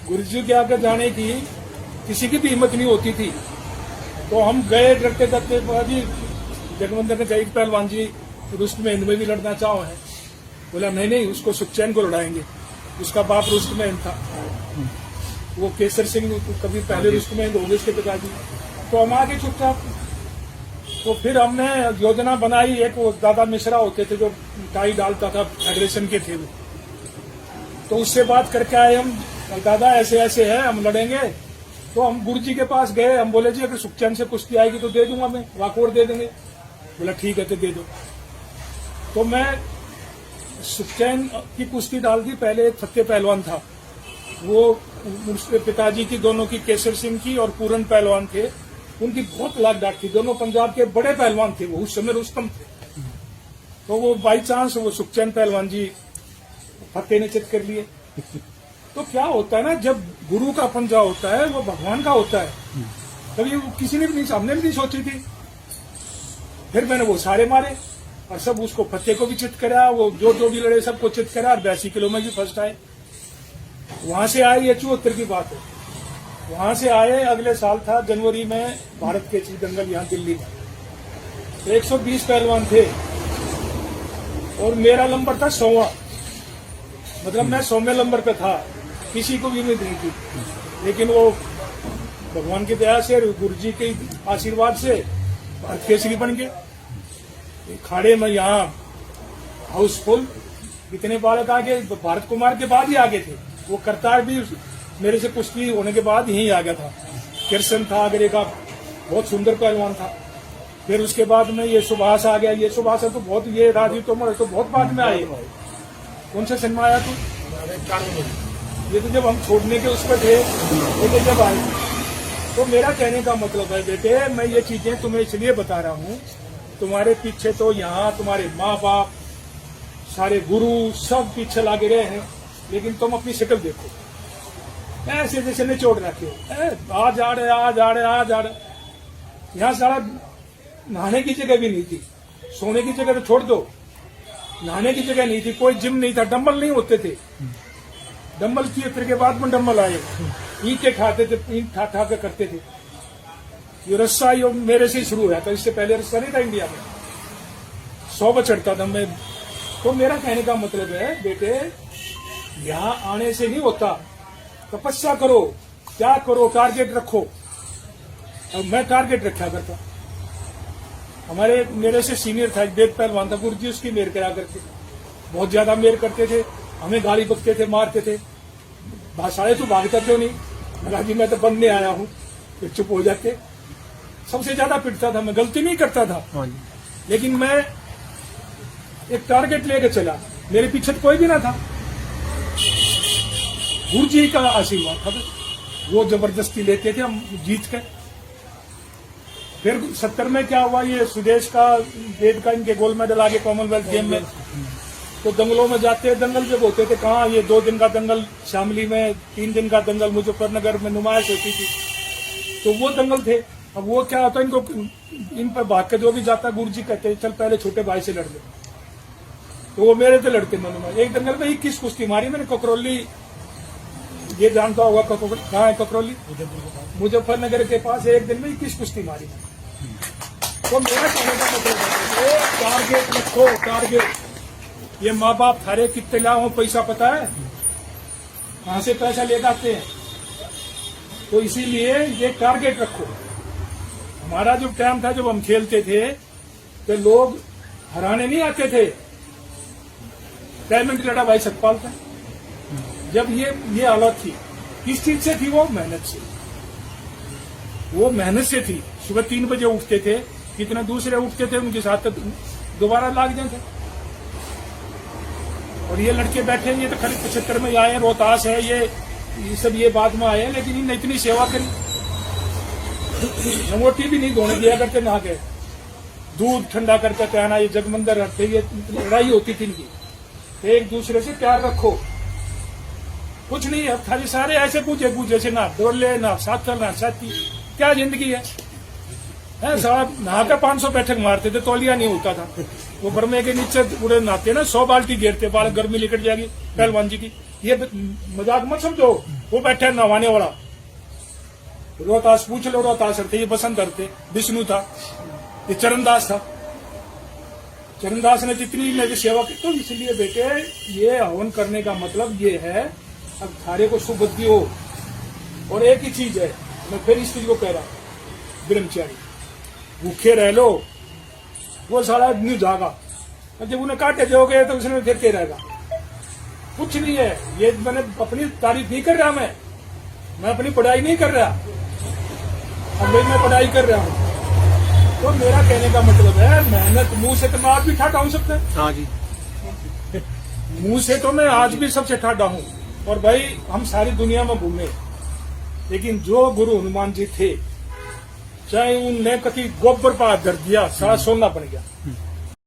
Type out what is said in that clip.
गुरुजी के आगे जाने की किसी की भी हिम्मत नहीं होती थी। तो हम गए डरते डरते, जी जगमंदिर ने कहा पहलवान जी रुस्तमेन में भी लड़ना चाहो है। बोला नहीं नहीं, उसको सुखचैन को लड़ाएंगे। उसका बाप रुस्तमेन था, वो केसर सिंह कभी पहले रुस्तमेन हो गए उसके पिताजी। तो हम आगे चुपचाप। तो फिर हमने योजना बनाई। एक वो दादा मिश्रा होते थे जो टाई डालता था, फेडरेशन के थे वो। तो उससे बात करके आए हम, दादा ऐसे ऐसे है, हम लड़ेंगे। तो हम गुरुजी के पास गए। हम बोले जी अगर सुखचैन से कुश्ती आएगी तो दे दूंगा, मैं वाकोर दे देंगे। बोला ठीक है तो दे दो। तो मैं सुखचैन की कुश्ती डाल दी। पहले एक फतेह पहलवान था, वो उसके पिताजी की दोनों की, केसर सिंह की और पूरन पहलवान थे, उनकी बहुत लाख डाक थी। दोनों पंजाब के बड़े पहलवान थे, वो उस समय रुस्तम थे। तो वो बाई चांस वो सुखचैन पहलवान जी फतेह ने चित कर लिए। तो क्या होता है ना, जब गुरु का पंजा होता है वो भगवान का होता है। कभी किसी ने भी नहीं, हमने भी नहीं सोची थी। फिर मैंने वो सारे मारे और सब उसको फतेह को भी चित करा। वो जो भी लड़े सबको चित करा और 82 किलो में भी फर्स्ट आए। वहां से आए, ये 74 की बात है। वहां से आए, अगले साल था जनवरी में भारत केसरी दंगल यहाँ दिल्ली में। 120 पहलवान थे और मेरा नंबर था 100वां। मतलब मैं 100वें नंबर पे था। किसी को भी उम्मीद नहीं थी, लेकिन वो भगवान की दया से, गुरुजी के आशीर्वाद से भारत केसरी बन गए। खाड़े में यहाँ हाउसफुल, इतने बालक आगे, भारत कुमार के बाद ही आगे थे। वो करतार भी मेरे से कुश्ती होने के बाद यहीं आ गया था। किरसन था आगरे का, बहुत सुंदर पहलवान था। फिर उसके बाद में ये सुभाष आ गया। ये सुभाष तो बहुत, ये राजीव तोमर तो बहुत बाद में आए। कौन सा सिनेमा आया तू? ये तो जब हम छोड़ने के उस पर थे, तो जब आए। तो मेरा कहने का मतलब है बेटे, मैं ये चीजें तुम्हें इसलिए बता रहा हूँ, तुम्हारे पीछे तो यहाँ तुम्हारे माँ बाप, सारे गुरु सब पीछे लागे रहे हैं, लेकिन तुम अपनी शक्ल देखो, ऐसे जैसे निचोड़ रखे हो। आज आ रहे, आज आ रहे, आज आ रहे। यहाँ सारा नहाने की जगह भी नहीं थी, सोने की जगह तो छोड़ दो, नहाने की जगह नहीं थी, कोई जिम नहीं था, डंबल नहीं होते थे। डंबल किए फिर के बाद में डंबल आए, ईंटें खाते थे, ईंट खा खा के करते थे। ये रस्सा ये मेरे से ही शुरू हुआ था, इससे पहले रस्सा नहीं था इंडिया में। 100 पर चढ़ता था मैं। तो मेरा कहने का मतलब है बेटे, यहाँ आने से नहीं होता, तपस्या करो, क्या करो, टारगेट रखो। अब मैं टारगेट रखा करता। हमारे मेरे से सीनियर था, देव पहलवान था, गुरुजी उसकी मेर करा करते, बहुत ज्यादा मेर करते थे, हमें गाली बकते थे, मारते थे। भाषाएं तो भागता क्यों नहीं? मैं जी मैं तो बनने आया हूँ। फिर चुप हो जाते। सबसे ज्यादा पिटता था मैं, गलती नहीं करता था, लेकिन मैं एक टारगेट लेके चला। मेरे पीछे तो कोई भी ना था, गुरुजी का आशीर्वाद था। वो जबरदस्ती लेते थे, हम जीत के। फिर 70 में क्या हुआ, ये सुदेश का, वेद का इनके गोल्ड मेडल आगे कॉमनवेल्थ गेम में। तो दंगलों में जाते, दंगल जब होते थे कहाँ, ये 2 दिन का दंगल शामली में, 3 दिन का दंगल मुजफ्फरनगर में नुमाइश होती थी। तो वो दंगल थे। अब वो क्या होता, इनको इन पर भाग के जो भी जाता, गुरुजी कहते चल पहले छोटे भाई से लड़ ले। तो वो मेरे से लड़ते मनु। एक दंगल में 21 कुश्ती मारी मैंने। ककरौली, ये जानता होगा कहाँ है ककरौली? मुजफ्फरनगर के पास। एक दिन में 21 कुश्ती मारी। तो मेरा कहने का मतलब है, टारगेट रखो, टारगेट। ये माँ बाप थारे कितने लाओ पैसा पता है? कहाँ से पैसा ले आते हैं? तो इसीलिए ये टारगेट रखो। हमारा जो टाइम था, जब हम खेलते थे, तो लोग हराने नहीं आते थे। डायमंड लड़ा भाई सतपाल था। जब ये हालत थी, किस चीज से थी? वो मेहनत से। वो मेहनत से थी। सुबह 3 बजे उठते थे, कितने दूसरे उठते थे, उनके साथ दोबारा लाग जाते। और ये लड़के बैठे, ये तो खाली 75 में आए, रोहतास है, ये सब ये बाद में आए, लेकिन इन्हें इतनी सेवा करी। लंगोटी भी नहीं धोने दिया करते, नहा के दूध ठंडा करके कहना, ये जगमंदिर रखते, ये लड़ाई होती थी इनकी। एक दूसरे से प्यार रखो। कुछ नहीं है, खाली सारे ऐसे पूछे से, ना डोले, ना साथल, ना साथी, क्या जिंदगी है? साहब नहा कर 500 बैठक मारते थे, तौलिया नहीं होता था। वो बर्मे के नीचे पूरे नहाते ना, 100 बाल्टी घेरते, बाल गर्मी निकट जाएगी पहलवान जी की। ये मजाक मत समझो। वो बैठे नवाने वाला, रोहतास पूछ लो, रोहतास थे, ये बसंतर थे, विष्णु था, ये चरणदास था। चरणदास ने जितनी मेरी सेवा की, तो इसलिए बेटे ये हवन करने का मतलब ये है अब थारे को सुबुद्धि हो। और एक ही चीज है, मैं फिर इस चीज को कह रहा हूं, ब्रह्मचारी भूखे रह लो, वो सारा न्यू जागा, जब उन्हें काटे जाओगे तो उसने फिर के रहेगा। कुछ नहीं है, ये मैंने अपनी तारीफ नहीं कर रहा, मैं अपनी पढ़ाई नहीं कर रहा, अब मैं पढ़ाई कर रहा हूँ। तो मेरा कहने का मतलब है, मेहनत मुंह से तो मैं आज भी ठाठा हो सकता है। हाँ जी, मुंह से तो मैं आज भी सबसे ठाठा हूँ। और भाई हम सारी दुनिया में घूमे, लेकिन जो गुरु हनुमान जी थे, चाहे उनने कभी गोबर पर हाथ धर दिया, सारा सोना बन गया।